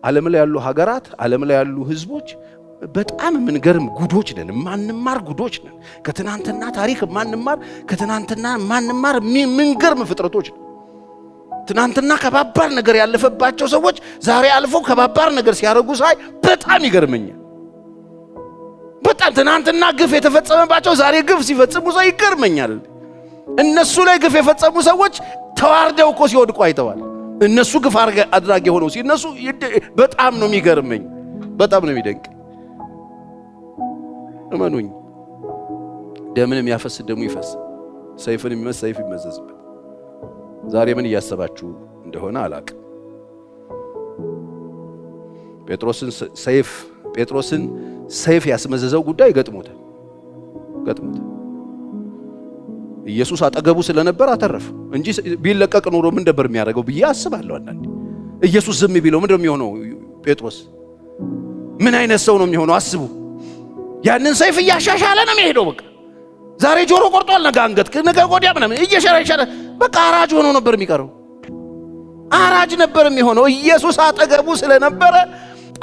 ዓለም ላይ ያሉ ሀገራት ዓለም ላይ ያሉ ህዝቦች በጣም ምንገርም ጉዶች ነን ማንማር ጉዶች ነን ከትናንትና ታሪክ ማንማር ምንገርም ፍጥረቶች ነን ትናንትና ከባባር ነገር ያለፈባቸው ሰዎች ዛሬ አልፈው ከባባር ነገር ሲያረጉ ሳይ በጣም ይገርመኛል በጣም ትናንትና ግፍ የተፈጸመባቸው ዛሬ ግፍ ሲፈጽሙ ሳይ ይገርመኛል እነሱ ላይ ግፍ የፈጸሙ ሰዎች ተዋርደው እኮ ሲወድቁ አይተዋል እነሱ ግፍ አድራጊ ሆነው ሲነሱ በጣም ነው የሚገርመኝ በጣም ነው የሚደንቅ እመኑኝ ደምን የሚያፈስ ደሙ ይፈስ ሰይፍን የሚመዝ ሰይፍ ይመዘዝበት ዛሬ ምን ያያሰባችሁ እንደሆነ አላቅ ጴጥሮስን ሰይፍ ያስመዘዘው ጉዳይ ገጥሞታል ኢየሱስ አጠገቡ ስለነበር አተረፈ እንጂ ቢለቀቅ ኖሮ ምን ነበር የሚያደርገው ብዬ አስባለሁ አንዳንዴ ኢየሱስ ዝም ቢለው ምን እንደሚሆነው ጴጥሮስ ምን አይነት ሰው ነው የሚሆነው አስቡ ያንን ሰይፍ ያሻሻለ ነው የሚሄደው በቃ ዛሬ ጆሮ ቆርጧል ነገ አንገት ነገ ጎዲያ ምናምን እየሸረሸረ በቃ አራጅ ሆኖ ነበር የሚቀረው አራጅ ነበር የሚሆነው ኢየሱስ አጠገቡ ስለነበረ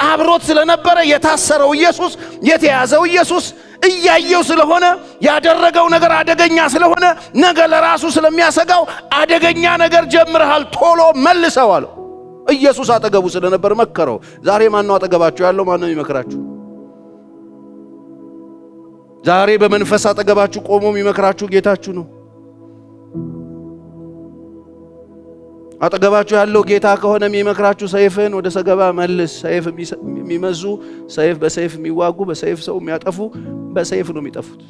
አብሮት ስለነበረ የታሰረው ኢየሱስ የተያዘው ኢየሱስ እያየው ስለሆነ ያደረገው ነገር አደገኛ ስለሆነ ነገ ለራሱ ስለሚያሰጋው አደገኛ ነገር ጀምረሃል ቶሎ መልሰው አለው ኢየሱስ አጠገቡ ስለነበር መከረው ዛሬ ማን ነው አጠገባችሁ ያለው ማን ነው የሚመክራችሁ ዛሬ በመንፈስ አጠገባችሁ ቆሞ የሚመክራችሁ ጌታችሁ ነው አጠገባችሁ ያለው ጌታ ከሆነ የሚመክራችሁ ሰይፍን ወደ ሰገባ መልስ ሰይፍ የሚመዙ ሰይፍ በሰይፍ የሚዋጉ በሰይፍ ሰው የሚያጠፉ በሰይፍ ነው የሚጠፉት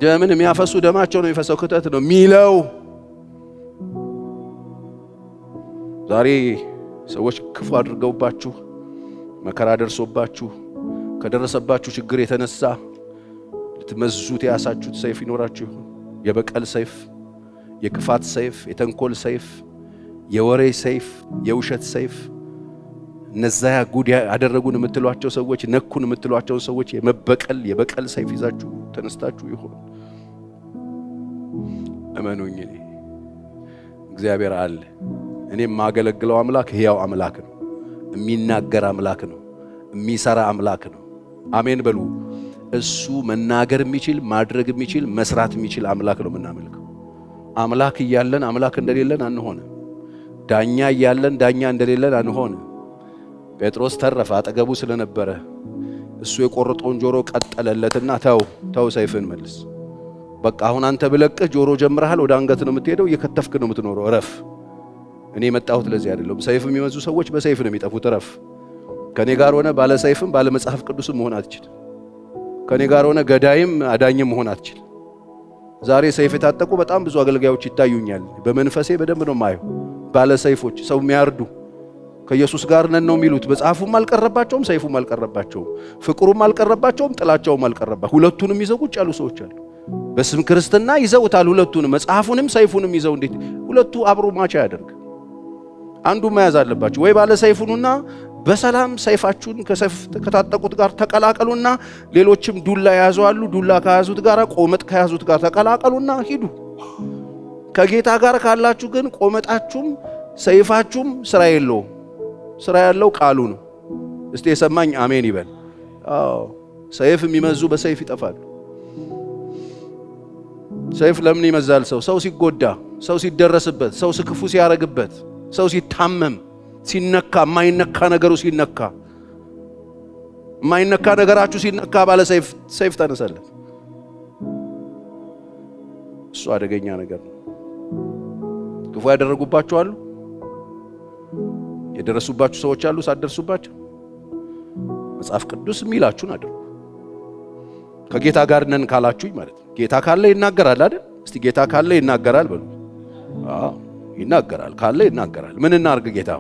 ደምን የሚያፈሱ ደማቸው ነው የሚፈሰው ክተት ነው ሚለው ዛሬ ሰዎች ክፉ አድርገውባችሁ መከራ ደርሶባችሁ ከደረሰባችሁ ችግር የተነሳ ልትመዙት ያሳችሁት ሰይፍ ይኖራችሁ የበቀል ሰይፍ የክፋት ሰይፍ የተንኮል ሰይፍ የወሬ ሰይፍ የውሸት ሰይፍ እነዛ ጉድ ያደረጉን የምትሏቸው ሰዎች ነኩን የምትሏቸው ሰዎች የበቀል ሰይፍ ይዛችሁ ተነስታችሁ ይሆን እመኑኝ እግዚአብሔር አለ እኔም ማገለግለው አምላክ ሕያው አምላክ ነው የሚናገር አምላክ ነው የሚሰራ አምላክ ነው አሜን በሉ እሱ መናገር የሚችል ማድረግ የሚችል መስራት የሚችል አምላክ ነው የምናመልከው አምላክ እያለን አምላክ እንደሌለን አንሆን ዳኛ እያለን ዳኛ እንደሌለን አንሆን ጴጥሮስ ተረፈ አጠገቡ ስለነበረ እሱ የቆረጠውን ጆሮ ቀጠለለትና ተው ሰይፍን መልስ በቃ አሁን አንተ ብለቅህ ጆሮ ጀምረሃል ወደ አንገት ነው የምትሄደው እየከተፍክ ነው የምትኖረው እረፍ እኔ መጣሁት ለዚህ አይደለም ሰይፍ የሚመዙ ሰዎች በሰይፍ ነው የሚጠፉት እረፍ ከኔ ጋር ሆነ ባለ ሰይፍም ባለ መጽሐፍ ቅዱስም መሆን አትችል ከኔ ጋር ሆነ ገዳይም አዳኝም መሆን አትችል ዛሬ ሰይፍ የታጠቁ በጣም ብዙ አገልጋዮች ይታዩኛል በመንፈሴ በደንብ ነው ማየው ባለ ሰይፎች ሰው የሚያርዱ ከኢየሱስ ጋር ነን ነው የሚሉት መጽሐፉም አልቀረባቸውም ሰይፉም አልቀረባቸውም ፍቅሩም አልቀረባቸውም ጥላቻውም አልቀረባቸውም ሁለቱንም ይዘው ቁጭ ያሉ ሰዎች አሉ በስም ክርስትና ይዘውታል ሁለቱንም መጽሐፉንም ሰይፉንም ይዘው እንዴት ሁለቱ አብሮ ማቻ ያደርግ አንዱ መያዝ አለባችሁ ወይ ባለ ሰይፉንና በሰላም ሰይፋችሁን ከታጠቁት ጋር ተቀላቀሉና ሌሎችም ዱላ ያዙአሉ ዱላ ከያዙት ጋር ቆመጥ ከያዙት ጋር ተቀላቀሉና ሂዱ ከጌታ ጋር ካላችሁ ግን ቆመጣችሁም ሰይፋችሁም ስራ ያለው ቃሉ ነው እስቲ የሰማኝ አሜን ይበል ሰይፍ የሚመዙ በሰይፍ ይጠፋሉ ሰይፍ ለምን ይመዛል ሰው ሲጎዳ ሰው ሲደረስበት ሰው ክፉ ሲያረግበት ሰው ሲታመም ሲነካ ማይነካ ነገሩ ሲነካ ማይነካ ነገራችሁ ሲነካ ባለ ሰይፍ ተነሰለት እሱ አደገኛ ነገር ነው ክፉ ያደረጉባችሁ አሉ የደረሱባችሁ ሰዎች አሉ ሳትደርሱባቸው መጽሐፍ ቅዱስ የሚላችሁን አድርጉ ከጌታ ጋር ነን ካላችሁኝ ማለት ነው ጌታ ካለ ይናገራል አይደል እስቲ ጌታ ካለ ይናገራል በሉ ይናገራል ካለ ይናገራል ምን እናርግ ጌታ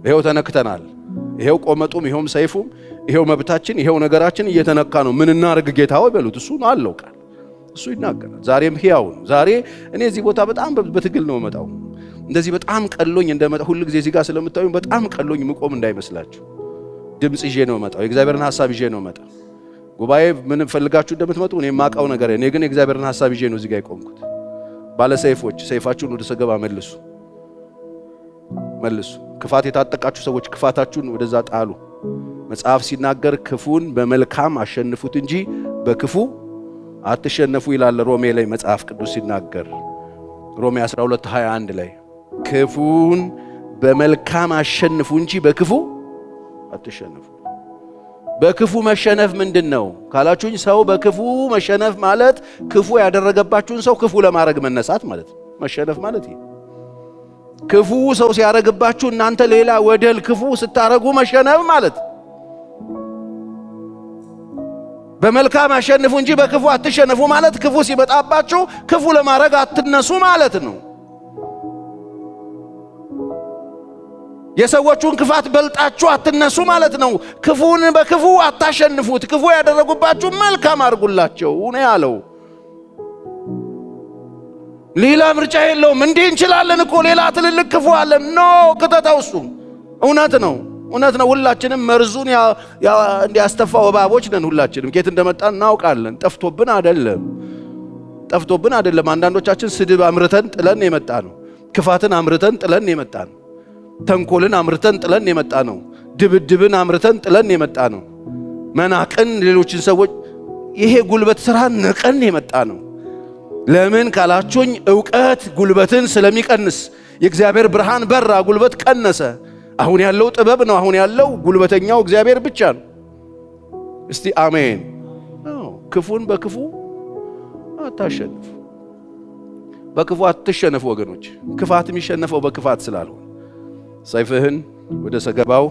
ይሄው ተነክተናል ይሄው ቆመጡም ይሄውም ሰይፉም ይሄው መብታችን ይሄው ነገራችን እየተነካ ነው ምን እናርግ ጌታ ሆይ በሉት እሱ ነው አለው ቃል እሱ ይናገራል ዛሬም ሕያው ነው ዛሬ እኔ እዚህ ቦታ በጣም በትግል ነው መጣው እንደዚህ በጣም ቀሎኝ እንደመጣ ሁሉ ጊዜ እዚህ ጋር ስለምታዩኝ በጣም ቀሎኝ ምቆም እንዳይመስላችሁ ድምጽ ይዤ ነው መጣው የእግዚአብሔርን ሐሳብ ይዤ ነው መጣው ጉባኤ ምን ፈልጋችሁ እንደምትመጡ እኔ ማቃው ነገር እኔ ግን የእግዚአብሔርን ሐሳብ ይዤ ነው እዚህ ጋር የቆምኩት ባለ ሰይፎች ሰይፋችሁን ወደ ሰገባ መልሱ መልሱ። ክፋት የታጠቃችሁ ሰዎች ክፋታችሁን ወደዛ ጣሉ። መጽሐፍ ሲናገር ክፉን በመልካም አሸንፉት እንጂ በክፉ አትሸነፉ ይላል ሮሜ ላይ መጽሐፍ ቅዱስ ሲናገር ሮሜ 12:21 ላይ ክፉን በመልካም አሸንፉ እንጂ በክፉ አትሸነፉ። በክፉ መሸነፍ ምንድነው ካላችሁኝ፣ ሰው በክፉ መሸነፍ ማለት ክፉ ያደረገባችሁን ሰው ክፉ ለማድረግ መነሳት ማለት ነው። መሸነፍ ማለት ይሄ ክፉ ሰው ሲያደርግባችሁ እናንተ ሌላ ወደል ክፉ ስታረጉ መሸነፍ ማለት። በመልካም አሸንፉ እንጂ በክፉ አትሸነፉ ማለት ክፉ ሲመጣባችሁ ክፉ ለማድረግ አትነሱ ማለት ነው። የሰዎቹን ክፋት በልጣችሁ አትነሱ ማለት ነው። ክፉን በክፉ አታሸንፉት። ክፉ ያደረጉባችሁ መልካም አድርጉላቸው ነው ያለው። ሌላ ምርጫ የለውም። እንዲህ እንችላለን እኮ ሌላ ትልልቅ ክፉ አለን። ኖ ከተታው እሱ እውነት ነው። ሁላችንም መርዙን እንዲያስተፋው እባቦች ነን። ሁላችንም ከየት እንደመጣን እናውቃለን። ጠፍቶብን አይደለም። አንዳንዶቻችን ስድብ አምርተን ጥለን የመጣ ነው። ክፋትን አምርተን ጥለን የመጣ ነው። ተንኮልን አምርተን ጥለን የመጣ ነው። ድብድብን አምርተን ጥለን የመጣ ነው። መናቅን፣ ሌሎችን ሰዎች ይሄ ጉልበት ስራ ንቀን የመጣ ነው። ለምን ካላችሁኝ ዕውቀት ጉልበትን ስለሚቀንስ የእግዚአብሔር ብርሃን በራ፣ ጉልበት ቀነሰ። አሁን ያለው ጥበብ ነው። አሁን ያለው ጉልበተኛው እግዚአብሔር ብቻ ነው። እስቲ አሜን። ክፉን በክፉ አታሸንፉ። በክፉ አትሸነፉ ወገኖች። ክፋት የሚሸነፈው በክፋት ስላልሆነ ሰይፍህን ወደ ሰገባው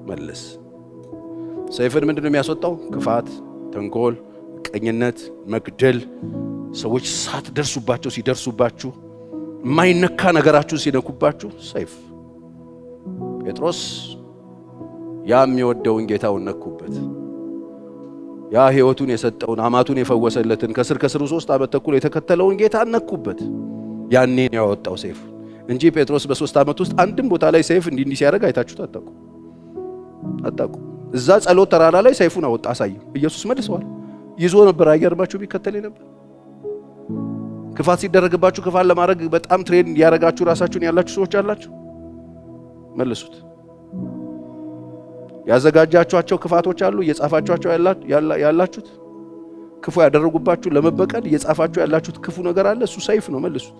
መልስ። ሰይፍን ምንድነው የሚያስወጣው? ክፋት፣ ተንኮል፣ ቀኝነት፣ መግደል፣ ሰዎች ሳትደርሱባቸው ሲደርሱባችሁ፣ የማይነካ ነገራችሁን ሲነኩባችሁ ሰይፍ። ጴጥሮስ ያ የሚወደውን ጌታውን ነኩበት። ያ ሕይወቱን የሰጠውን አማቱን የፈወሰለትን ከስር 3 ዓመት ተኩል የተከተለውን ጌታ ነኩበት። ያኔ ያወጣው ሰይፍ እንጂ ጴጥሮስ በ3 ዓመት ውስጥ አንድም ቦታ ላይ ሰይፍ እንዲህ ሲያደርግ አይታችሁት አታውቁ። እዛ ጸሎት ተራራ ላይ ሰይፉን አወጣ አሳየው። ኢየሱስ መልሰዋል። ይዞ ነበር። አይገርማችሁ? ቢከተል ነበር። ክፋት ሲደረግባችሁ ክፋት ለማድረግ በጣም ትሬን ያረጋችሁ ራሳችሁን ያላችሁ ሰዎች አላችሁ። መልሱት። ያዘጋጃችኋቸው ክፋቶች አሉ፣ እየጻፋችኋቸው ያላችሁት ክፉ ያደረጉባችሁ ለመበቀል እየጻፋችሁ ያላችሁት ክፉ ነገር አለ። እሱ ሰይፍ ነው። መልሱት።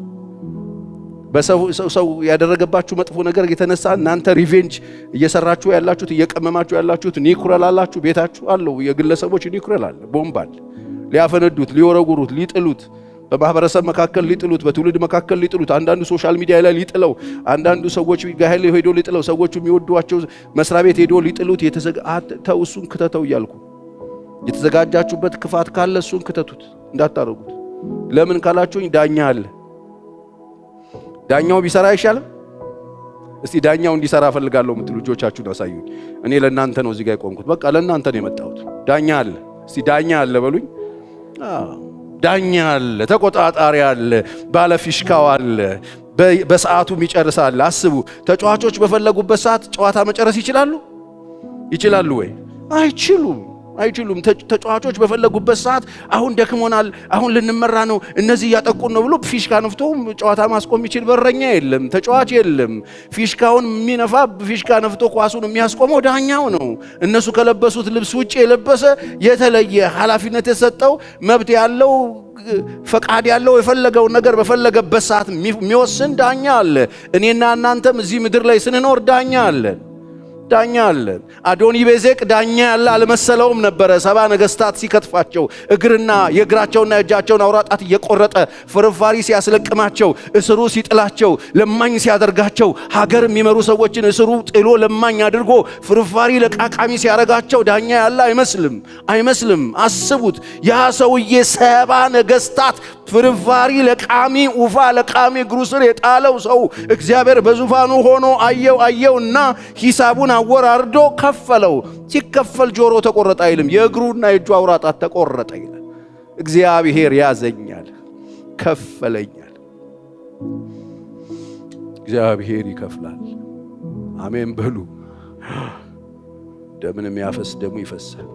በሰው ያደረገባችሁ መጥፎ ነገር የተነሳ እናንተ ሪቬንጅ እየሰራችሁ ያላችሁት እየቀመማችሁ ያላችሁት ኒኩረል አላችሁ። ቤታችሁ አለው። የግለሰቦች ኒኩረል አለ፣ ቦምብ አለ። ሊያፈነዱት፣ ሊወረጉሩት፣ ሊጥሉት፣ በማህበረሰብ መካከል ሊጥሉት፣ በትውልድ መካከል ሊጥሉት፣ አንዳንዱ ሶሻል ሚዲያ ላይ ሊጥለው፣ አንዳንዱ ሰዎች ጋር ሄዶ ሊጥለው፣ ሰዎቹ የሚወዷቸው መስሪያ ቤት ሄዶ ሊጥሉት። ተው፣ እሱን ክተተው እያልኩ የተዘጋጃችሁበት ክፋት ካለ እሱን ክተቱት፣ እንዳታረጉት። ለምን ካላችሁኝ ዳኛ አለ። ዳኛው ቢሰራ አይሻልም? እስቲ ዳኛው እንዲሰራ ፈልጋለሁ የምትሉ ልጆቻችሁን አሳዩኝ። እኔ ለእናንተ ነው እዚህ ጋር የቆምኩት። በቃ ለእናንተ ነው የመጣሁት። ዳኛ አለ። እስቲ ዳኛ አለ በሉኝ። ዳኛ አለ፣ ተቆጣጣሪ አለ፣ ባለፊሽካው አለ፣ በሰዓቱ የሚጨርስ አለ። አስቡ፣ ተጫዋቾች በፈለጉበት ሰዓት ጨዋታ መጨረስ ይችላሉ ወይ? አይችሉም። ተጫዋቾች በፈለጉበት ሰዓት አሁን ደክሞናል፣ አሁን ልንመራ ነው፣ እነዚህ እያጠቁን ነው ብሎ ፊሽካ ነፍቶ ጨዋታ ማስቆም የሚችል በረኛ የለም፣ ተጫዋች የለም። ፊሽካውን የሚነፋ ፊሽካ ነፍቶ ኳሱን የሚያስቆመው ዳኛው ነው። እነሱ ከለበሱት ልብስ ውጭ የለበሰ የተለየ ኃላፊነት የሰጠው መብት ያለው ፈቃድ ያለው የፈለገውን ነገር በፈለገበት ሰዓት የሚወስን ዳኛ አለ። እኔና እናንተም እዚህ ምድር ላይ ስንኖር ዳኛ አለን። አዶኒ ቤዜቅ ዳኛ ያለ አልመሰለውም ነበረ። 70 ነገስታት ሲከትፋቸው እግርና የእግራቸውና የእጃቸውን አውራጣት እየቆረጠ ፍርፋሪ ሲያስለቅማቸው፣ እስሩ ሲጥላቸው፣ ለማኝ ሲያደርጋቸው፣ ሀገር የሚመሩ ሰዎችን እስሩ ጥሎ ለማኝ አድርጎ ፍርፋሪ ለቃቃሚ ሲያረጋቸው ዳኛ ያለ አይመስልም። አስቡት፣ ያ ሰውዬ 70 ነገስታት ፍርፋሪ ለቃሚ ውፋ ለቃሚ እግሩ ስር የጣለው ሰው እግዚአብሔር በዙፋኑ ሆኖ አየውና ሂሳቡን አወራርዶ ከፈለው። ሲከፈል ጆሮ ተቆረጠ አይልም፣ የእግሩና የእጁ አውራጣት ተቆረጠ ይላል። እግዚአብሔር ያዘኛል፣ ከፈለኛል። እግዚአብሔር ይከፍላል። አሜን በሉ። ደምን የሚያፈስ ደሙ ይፈሳል።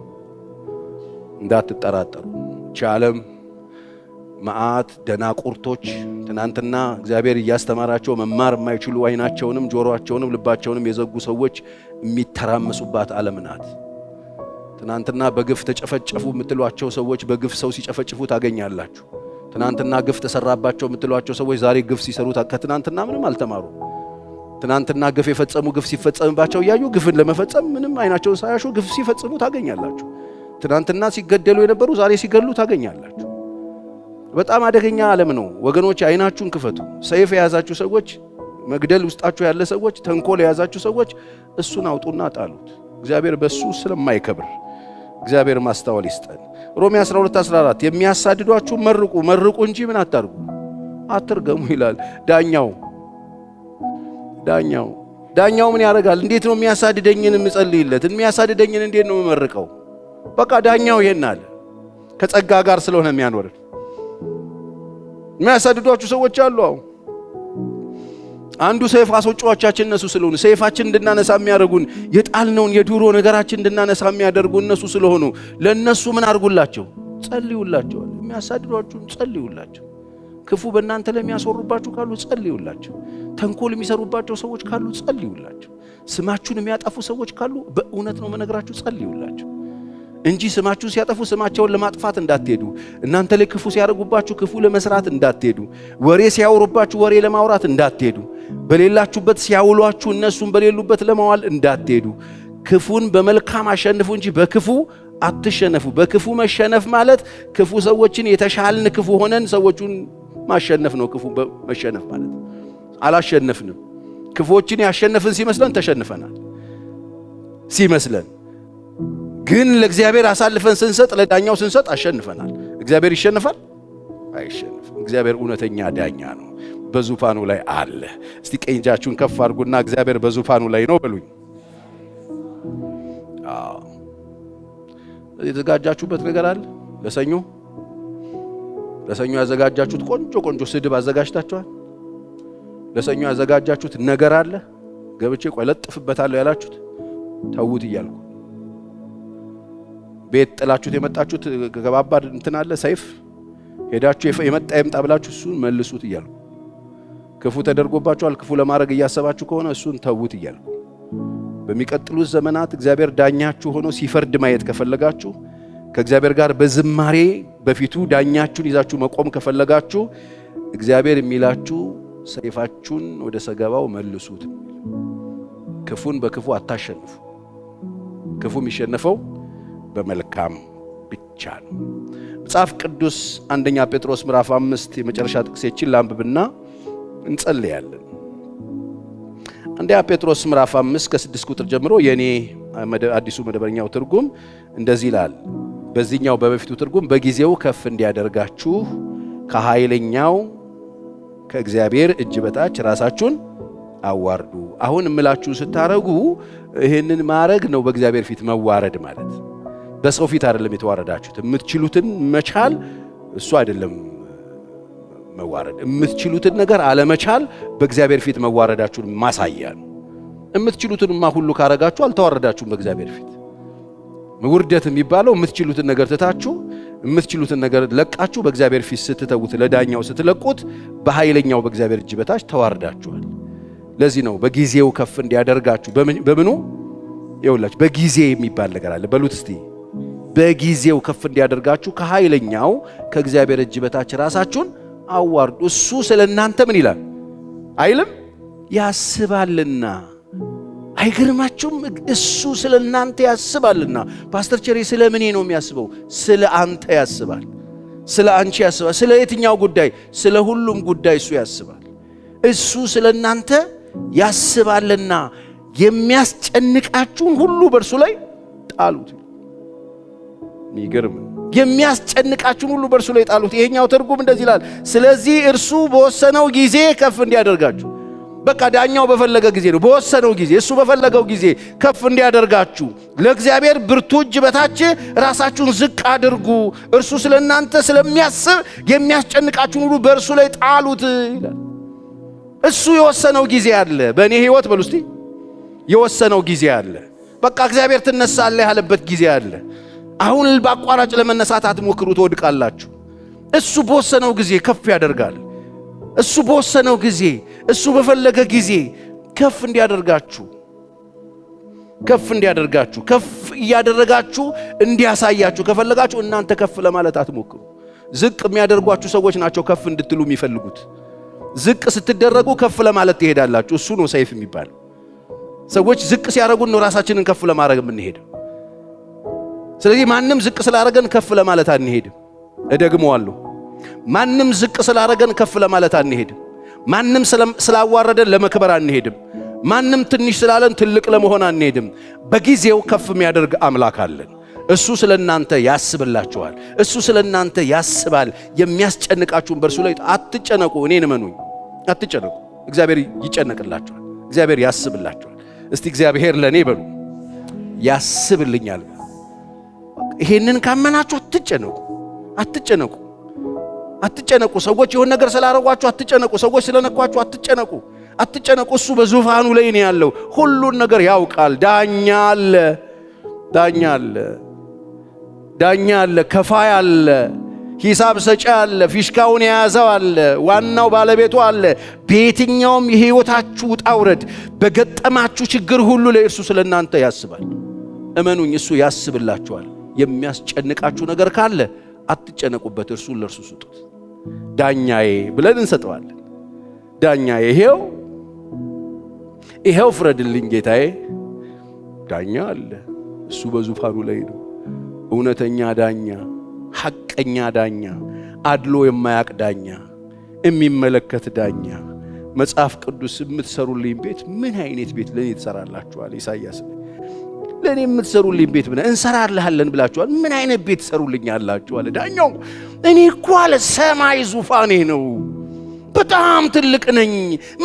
እንዳትጠራጠሩ። ቻለም መዓት ደናቁርቶች ትናንትና እግዚአብሔር እያስተማራቸው መማር የማይችሉ አይናቸውንም ጆሮአቸውንም ልባቸውንም የዘጉ ሰዎች የሚተራመሱባት ዓለም ናት። ትናንትና በግፍ ተጨፈጨፉ የምትሏቸው ሰዎች በግፍ ሰው ሲጨፈጭፉ ታገኛላችሁ። ትናንትና ግፍ ተሰራባቸው የምትሏቸው ሰዎች ዛሬ ግፍ ሲሰሩ ከትናንትና ምንም አልተማሩ። ትናንትና ግፍ የፈጸሙ ግፍ ሲፈጸምባቸው እያዩ ግፍን ለመፈጸም ምንም አይናቸውን ሳያሹ ግፍ ሲፈጽሙ ታገኛላችሁ። ትናንትና ሲገደሉ የነበሩ ዛሬ ሲገሉ ታገኛላችሁ። በጣም አደገኛ ዓለም ነው ወገኖች። አይናችሁን ክፈቱ። ሰይፍ የያዛችሁ ሰዎች፣ መግደል ውስጣችሁ ያለ ሰዎች፣ ተንኮል የያዛችሁ ሰዎች እሱን አውጡና ጣሉት። እግዚአብሔር በሱ ስለማይከብር እግዚአብሔር ማስተዋል ይስጠን። ሮሜ 12:14 የሚያሳድዷችሁ መርቁ መርቁ እንጂ ምን አታርጉ አትርገሙ ይላል። ዳኛው ምን ያደርጋል? እንዴት ነው የሚያሳድደኝን የምጸልይለት? የሚያሳድደኝን እንዴት ነው የምመርቀው? በቃ ዳኛው ይሄን አለ። ከጸጋ ጋር ስለሆነ የሚያኖርን የሚያሳድዷችሁ ሰዎች አሉ። አንዱ ሰይፍ አስወጪዎቻችን እነሱ ስለሆኑ ሰይፋችን እንድናነሳ የሚያደርጉን የጣልነውን የዱሮ ነገራችን እንድናነሳ የሚያደርጉ እነሱ ስለሆኑ ለነሱ ምን አድርጉላቸው? ጸልዩላቸው። የሚያሳድዷችሁን ጸልዩላቸው። ክፉ በእናንተ ላይ የሚያስወሩባችሁ ካሉ ጸልዩላቸው። ተንኮል የሚሰሩባቸው ሰዎች ካሉ ጸልዩላቸው። ስማችሁን የሚያጠፉ ሰዎች ካሉ በእውነት ነው መነግራችሁ ጸልዩላቸው እንጂ ስማችሁን ሲያጠፉ ስማቸውን ለማጥፋት እንዳትሄዱ። እናንተ ላይ ክፉ ሲያደርጉባችሁ ክፉ ለመስራት እንዳትሄዱ። ወሬ ሲያወሩባችሁ ወሬ ለማውራት እንዳትሄዱ። በሌላችሁበት ሲያውሏችሁ እነሱን በሌሉበት ለማዋል እንዳትሄዱ። ክፉን በመልካም አሸንፉ እንጂ በክፉ አትሸነፉ። በክፉ መሸነፍ ማለት ክፉ ሰዎችን የተሻልን ክፉ ሆነን ሰዎቹን ማሸነፍ ነው። ክፉ መሸነፍ ማለት አላሸነፍንም። ክፉዎችን ያሸነፍን ሲመስለን ተሸንፈናል ሲመስለን፣ ግን ለእግዚአብሔር አሳልፈን ስንሰጥ ለዳኛው ስንሰጥ አሸንፈናል። እግዚአብሔር ይሸነፋል? አይሸነፍም። እግዚአብሔር እውነተኛ ዳኛ ነው። በዙፋኑ ላይ አለ። እስቲ ቀኝ እጃችሁን ከፍ አድርጉና እግዚአብሔር በዙፋኑ ላይ ነው በሉኝ። የተዘጋጃችሁበት ነገር አለ? ለሰኞ ያዘጋጃችሁት ቆንጆ ስድብ አዘጋጅታችኋል? ለሰኞ ያዘጋጃችሁት ነገር አለ? ገብቼ ቆይ ለጥፍበታለሁ ያላችሁት ተውት እያልኩ ቤት ጥላችሁት የመጣችሁት ከባባድ እንትን አለ ሰይፍ ሄዳችሁ የመጣ ይምጣ ብላችሁ እሱን መልሱት እያልኩ ክፉ ተደርጎባችኋል። ክፉ ለማድረግ እያሰባችሁ ከሆነ እሱን ተውት እያልኩ በሚቀጥሉት ዘመናት እግዚአብሔር ዳኛችሁ ሆኖ ሲፈርድ ማየት ከፈለጋችሁ ከእግዚአብሔር ጋር በዝማሬ በፊቱ ዳኛችሁን ይዛችሁ መቆም ከፈለጋችሁ እግዚአብሔር የሚላችሁ ሰይፋችሁን ወደ ሰገባው መልሱት። ክፉን በክፉ አታሸንፉ። ክፉ የሚሸነፈው በመልካም ብቻ ነው። መጽሐፍ ቅዱስ አንደኛ ጴጥሮስ ምዕራፍ 5 የመጨረሻ ጥቅሴችን ላንብብና እንጸልያለን። አንደኛ ጴጥሮስ ምዕራፍ 5 ከ6 ቁጥር ጀምሮ የኔ አዲሱ መደበኛው ትርጉም እንደዚህ ይላል። በዚህኛው በበፊቱ ትርጉም በጊዜው ከፍ እንዲያደርጋችሁ ከኃይለኛው ከእግዚአብሔር እጅ በታች ራሳችሁን አዋርዱ። አሁን እምላችሁ ስታረጉ ይሄንን ማረግ ነው በእግዚአብሔር ፊት መዋረድ ማለት። በሰው ፊት አይደለም የተዋረዳችሁት። የምትችሉትን መቻል እሱ አይደለም መዋረድ። የምትችሉትን ነገር አለመቻል በእግዚአብሔር ፊት መዋረዳችሁን ማሳያ ነው። የምትችሉትንማ ሁሉ ካረጋችሁ አልተዋረዳችሁም በእግዚአብሔር ፊት። ውርደት የሚባለው የምትችሉትን ነገር ትታችሁ የምትችሉትን ነገር ለቃችሁ በእግዚአብሔር ፊት ስትተውት ለዳኛው ስትለቁት በኃይለኛው በእግዚአብሔር እጅ በታች ተዋርዳችኋል። ለዚህ ነው በጊዜው ከፍ እንዲያደርጋችሁ። በምኑ ይኸውላችሁ በጊዜ የሚባል ነገር አለ። በሉት እስቲ በጊዜው ከፍ እንዲያደርጋችሁ ከኃይለኛው ከእግዚአብሔር እጅ በታች ራሳችሁን አዋርዱ። እሱ ስለናንተ ምን ይላል አይልም? ያስባልና። አይገርማችሁም? እሱ ስለናንተ ያስባልና። ፓስተር ቸሬ ስለ ምን ነው የሚያስበው? ስለ አንተ ያስባል፣ ስለ አንቺ ያስባል። ስለ የትኛው ጉዳይ? ስለ ሁሉም ጉዳይ እሱ ያስባል። እሱ ስለናንተ ያስባልና የሚያስጨንቃችሁን ሁሉ በእርሱ ላይ ጣሉት። የሚገርም የሚያስጨንቃችሁን ሁሉ በእርሱ ላይ ጣሉት። ይሄኛው ትርጉም እንደዚህ ይላል፣ ስለዚህ እርሱ በወሰነው ጊዜ ከፍ እንዲያደርጋችሁ። በቃ ዳኛው በፈለገ ጊዜ ነው፣ በወሰነው ጊዜ እሱ በፈለገው ጊዜ ከፍ እንዲያደርጋችሁ ለእግዚአብሔር ብርቱ እጅ በታች ራሳችሁን ዝቅ አድርጉ። እርሱ ስለናንተ ስለሚያስብ የሚያስጨንቃችሁን ሁሉ በእርሱ ላይ ጣሉት ይላል። እሱ የወሰነው ጊዜ አለ። በእኔ ህይወት በሉ እስቲ የወሰነው ጊዜ አለ። በቃ እግዚአብሔር ትነሳለህ ያለበት ጊዜ አለ። አሁን በአቋራጭ ለመነሳት አትሞክሩ፣ ትወድቃላችሁ። እሱ በወሰነው ጊዜ ከፍ ያደርጋል። እሱ በወሰነው ጊዜ፣ እሱ በፈለገ ጊዜ ከፍ እንዲያደርጋችሁ ከፍ እያደረጋችሁ እንዲያሳያችሁ ከፈለጋችሁ እናንተ ከፍ ለማለት አትሞክሩ። ዝቅ የሚያደርጓችሁ ሰዎች ናቸው ከፍ እንድትሉ የሚፈልጉት። ዝቅ ስትደረጉ ከፍ ለማለት ትሄዳላችሁ። እሱ ነው ሰይፍ የሚባለው። ሰዎች ዝቅ ሲያደርጉን ነው ራሳችንን ከፍ ለማድረግ የምንሄደው። ስለዚህ ማንም ዝቅ ስላደረገን ከፍ ለማለት አንሄድም። እደግመዋለሁ። ማንም ዝቅ ስላደረገን ከፍ ለማለት አንሄድም። ማንም ስላዋረደን ለመክበር አንሄድም። ማንም ትንሽ ስላለን ትልቅ ለመሆን አንሄድም። በጊዜው ከፍ የሚያደርግ አምላክ አለን። እሱ ስለናንተ ያስብላችኋል። እሱ ስለናንተ ያስባል። የሚያስጨንቃችሁን በእርሱ ላይ አትጨነቁ። እኔን እመኑኝ፣ አትጨነቁ። እግዚአብሔር ይጨነቅላችኋል። እግዚአብሔር ያስብላችኋል። እስቲ እግዚአብሔር ለኔ በሉ ያስብልኛል። ይሄንን ካመናችሁ አትጨነቁ። ሰዎች የሆነ ነገር ስላረጓችሁ አትጨነቁ። ሰዎች ስለነኳችሁ አትጨነቁ። እሱ በዙፋኑ ላይ ነው ያለው። ሁሉን ነገር ያውቃል። ዳኛ አለ፣ ከፋይ አለ፣ ሂሳብ ሰጪ አለ፣ ፊሽካውን የያዘው አለ፣ ዋናው ባለቤቱ አለ። በየትኛውም የህይወታችሁ ውጣ ውረድ፣ በገጠማችሁ ችግር ሁሉ ላይ እርሱ ስለናንተ ያስባል። እመኑኝ፣ እሱ ያስብላችኋል። የሚያስጨንቃችሁ ነገር ካለ አትጨነቁበት፣ እርሱን ለእርሱ ስጡት። ዳኛዬ ብለን እንሰጠዋለን። ዳኛዬ ይሄው ፍረድልኝ ጌታዬ። ዳኛ አለ፣ እሱ በዙፋኑ ላይ ነው። እውነተኛ ዳኛ፣ ሐቀኛ ዳኛ፣ አድሎ የማያቅ ዳኛ፣ የሚመለከት ዳኛ። መጽሐፍ ቅዱስ የምትሰሩልኝ ቤት ምን አይነት ቤት ለኔ ትሰራላችኋል? ኢሳይያስ ለኔ የምትሰሩልኝ ቤት ምን እንሰራልሃለን ብላችኋል? ምን አይነት ቤት ትሰሩልኛላችሁ አለ ዳኛው። እኔ እኮ አለ ሰማይ ዙፋኔ ነው፣ በጣም ትልቅ ነኝ፣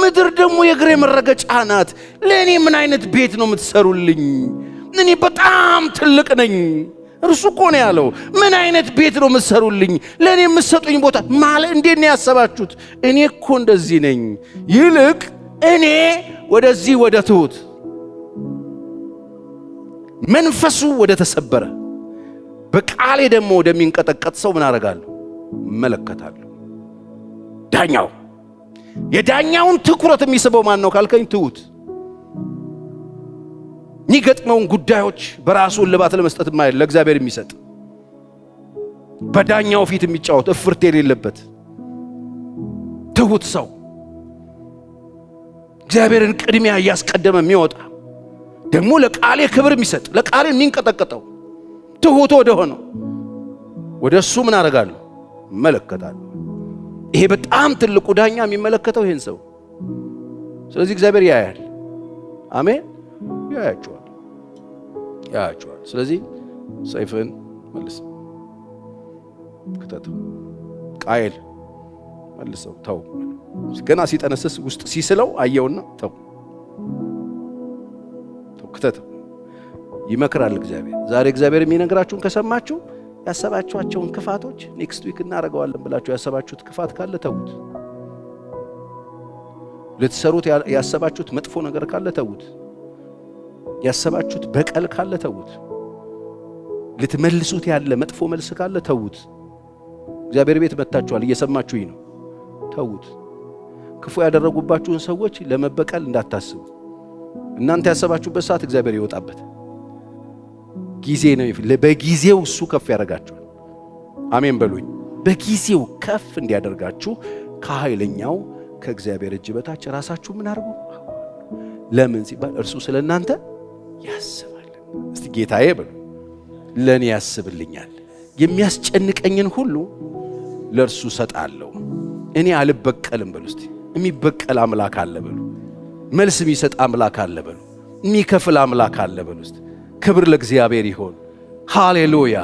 ምድር ደግሞ የእግሬ መረገጫ ናት። ለኔ ምን አይነት ቤት ነው የምትሰሩልኝ? እኔ በጣም ትልቅ ነኝ። እርሱ እኮ ነው ያለው። ምን አይነት ቤት ነው የምትሰሩልኝ? ለኔ የምትሰጡኝ ቦታ ማለት እንዴት ነው ያሰባችሁት? እኔ እኮ እንደዚህ ነኝ። ይልቅ እኔ ወደዚህ ወደ ትሁት መንፈሱ ወደ ተሰበረ በቃሌ ደግሞ ወደሚንቀጠቀጥ ሰው ምን አደርጋለሁ? እመለከታለሁ። ዳኛው የዳኛውን ትኩረት የሚስበው ማን ነው ካልከኝ፣ ትሁት የሚገጥመውን ጉዳዮች በራሱ እልባት ለመስጠት ማይል ለእግዚአብሔር የሚሰጥ በዳኛው ፊት የሚጫወት እፍርት የሌለበት ትሁት ሰው እግዚአብሔርን ቅድሚያ እያስቀደመ የሚወጣ ደግሞ ለቃሌ ክብር የሚሰጥ ለቃሌ የሚንቀጠቀጠው ትሁት ወደ ሆነው ወደ እሱ ምን አደርጋለሁ? እመለከታለሁ። ይሄ በጣም ትልቁ ዳኛ የሚመለከተው ይሄን ሰው። ስለዚህ እግዚአብሔር ያያል። አሜን። ያያችኋል። ስለዚህ ሰይፍን መልስ፣ ክተተው። ቃየል መልሰው፣ ተው። ገና ሲጠነስስ ውስጥ ሲስለው አየውና ተው፣ ክተተው። ይመክራል እግዚአብሔር። ዛሬ እግዚአብሔር የሚነግራችሁን ከሰማችሁ ያሰባችኋቸውን ክፋቶች ኔክስት ዊክ እናደርገዋለን ብላችሁ ያሰባችሁት ክፋት ካለ ተዉት። ልትሰሩት ያሰባችሁት መጥፎ ነገር ካለ ተዉት። ያሰባችሁት በቀል ካለ ተዉት። ልትመልሱት ያለ መጥፎ መልስ ካለ ተዉት። እግዚአብሔር ቤት መጣችኋል፣ እየሰማችሁኝ ነው። ተዉት። ክፉ ያደረጉባችሁን ሰዎች ለመበቀል እንዳታስቡ። እናንተ ያሰባችሁበት ሰዓት እግዚአብሔር ይወጣበት ጊዜ ነው። በጊዜው እሱ ከፍ ያደርጋችኋል። አሜን በሉኝ። በጊዜው ከፍ እንዲያደርጋችሁ ከኃይለኛው ከእግዚአብሔር እጅ በታች ራሳችሁ ምን አድርጉ? ለምን ሲባል እርሱ ስለናንተ ያስባል። እስቲ ጌታዬ በሉ ለኔ ያስብልኛል። የሚያስጨንቀኝን ሁሉ ለእርሱ ሰጣለሁ። እኔ አልበቀልም በሉ። እስቲ የሚበቀል አምላክ አለ በሉ። መልስ የሚሰጥ አምላክ አለ በሉ። የሚከፍል አምላክ አለ በሉ። እስቲ ክብር ለእግዚአብሔር ይሆን። ሃሌሉያ።